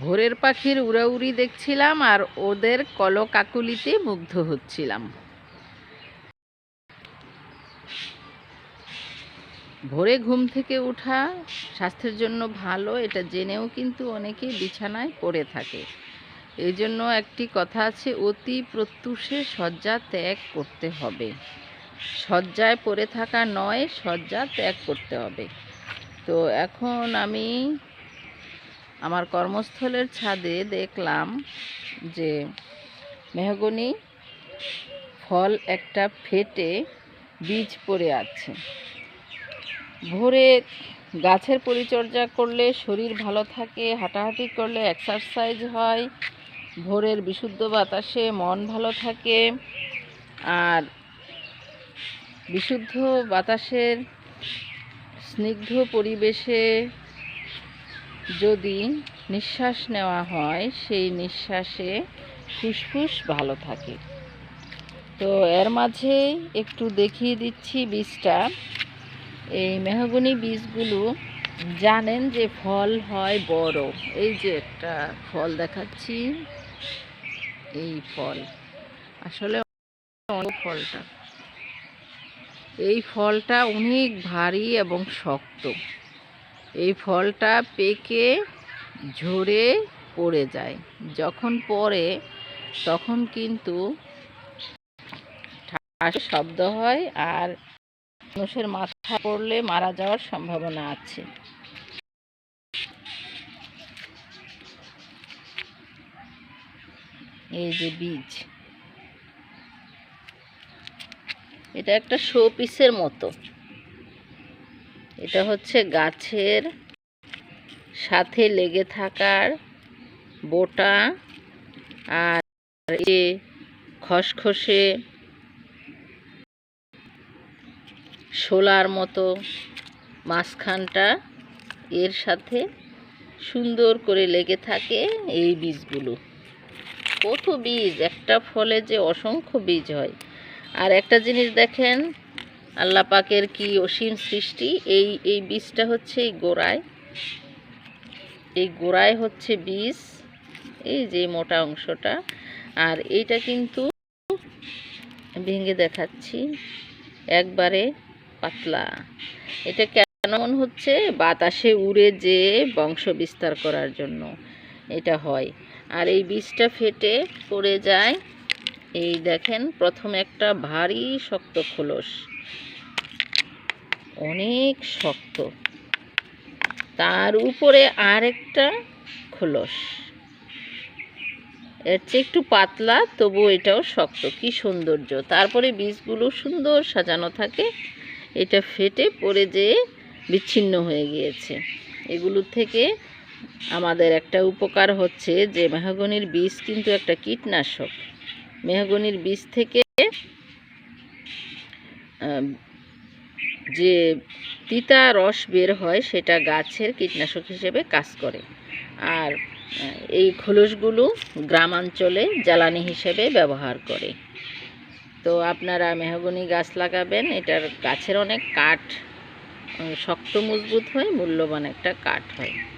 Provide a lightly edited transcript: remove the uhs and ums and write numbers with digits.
ভোরের পাখির উড়াউড়ি দেখছিলাম আর ওদের কলকাকলিতে মুগ্ধ হচ্ছিলাম। ভোরে ঘুম থেকে ওঠা স্বাস্থ্যের জন্য ভালো, এটা জেনেও কিন্তু অনেকে বিছানায় পড়ে থাকে। এই জন্য একটি কথা আছে, অতি প্রত্যুষে শয্যা ত্যাগ করতে হবে। শয্যায় পড়ে থাকা নয়, শয্যা ত্যাগ করতে হবে। তো এখন আমি আমার কর্মস্থলের ছাদে দেখলাম যে মেহগনি ফল একটা ফেটে বীজ পড়ে আছে। ভোরে গাছের পরিচর্যা করলে শরীর ভালো থাকে, হাঁটাহাঁটি করলে এক্সারসাইজ হয়, ভোরের বিশুদ্ধ বাতাসে মন ভালো থাকে। আর বিশুদ্ধ বাতাসের স্নিগ্ধ পরিবেশে যদি নিঃশ্বাস নেওয়া হয়, সেই নিঃশ্বাসে ফুসফুস ভালো থাকে। তো এর মাঝে একটু দেখিয়ে দিচ্ছি বীজটা। এই মেহগনি বীজগুলো জানেন যে ফল হয় বড়। এই যে একটা ফল দেখাচ্ছি, এই ফল আসলে ফলটা এই ফলটা অনেক ভারী এবং শক্ত। এই ফলটা পেকে ঝরে পড়ে যায়। যখন পড়ে তখন কিন্তু ঠাস শব্দ হয় আর মানুষের মাথা পড়লে মারা যাওয়ার সম্ভাবনা আছে। এই যে বীজ, এটা একটা শো পিসের মতো। এটা হচ্ছে গাছের সাথে লেগে থাকার বোটা আর এই খসখসে শোলার মতো মাঝখানটা এর সাথে সুন্দর করে লেগে থাকে এই বীজগুলো। কত বীজ, একটা ফলে যে অসংখ্য বীজ হয়। আর একটা জিনিস দেখেন, আল্লাহ পাকের কি অসীম সৃষ্টি। এই বীজটা হচ্ছে এই গোড়ায় হচ্ছে বীজ, এই যে মোটা অংশটা। আর এইটা কিন্তু ভেঙে দেখাচ্ছি, একবারে পাতলা। এটা কেমন হচ্ছে, বাতাসে উড়ে যে বংশ বিস্তার করার জন্য এটা হয়। আর এই বীজটা ফেটে পড়ে যায়। এই দেখেন, প্রথমে একটা ভারী শক্ত খোলস, অনেক শক্ত, তার উপরে আরেকটা খোলস, এর চেয়ে একটু পাতলা, তবু এটাও শক্ত। কি সৌন্দর্য! তারপরে বীজগুলো সুন্দর সাজানো থাকে। এটা ফেটে পড়ে যেয়ে বিচ্ছিন্ন হয়ে গিয়েছে। এগুলো থেকে আমাদের একটা উপকার হচ্ছে যে মেহগনির বীজ কিন্তু একটা কীটনাশক। মেহগনির বীজ থেকে যে তিতা রস বের হয়, সেটা গাছের কীটনাশক হিসেবে কাজ করে। আর এই খোলসগুলো গ্রামাঞ্চলে জ্বালানি হিসেবে ব্যবহার করে। তো আপনারা মেহগনি গাছ লাগাবেন। এটার গাছের অনেক কাঠ শক্ত মজবুত হয়, মূল্যবান একটা কাঠ হয়।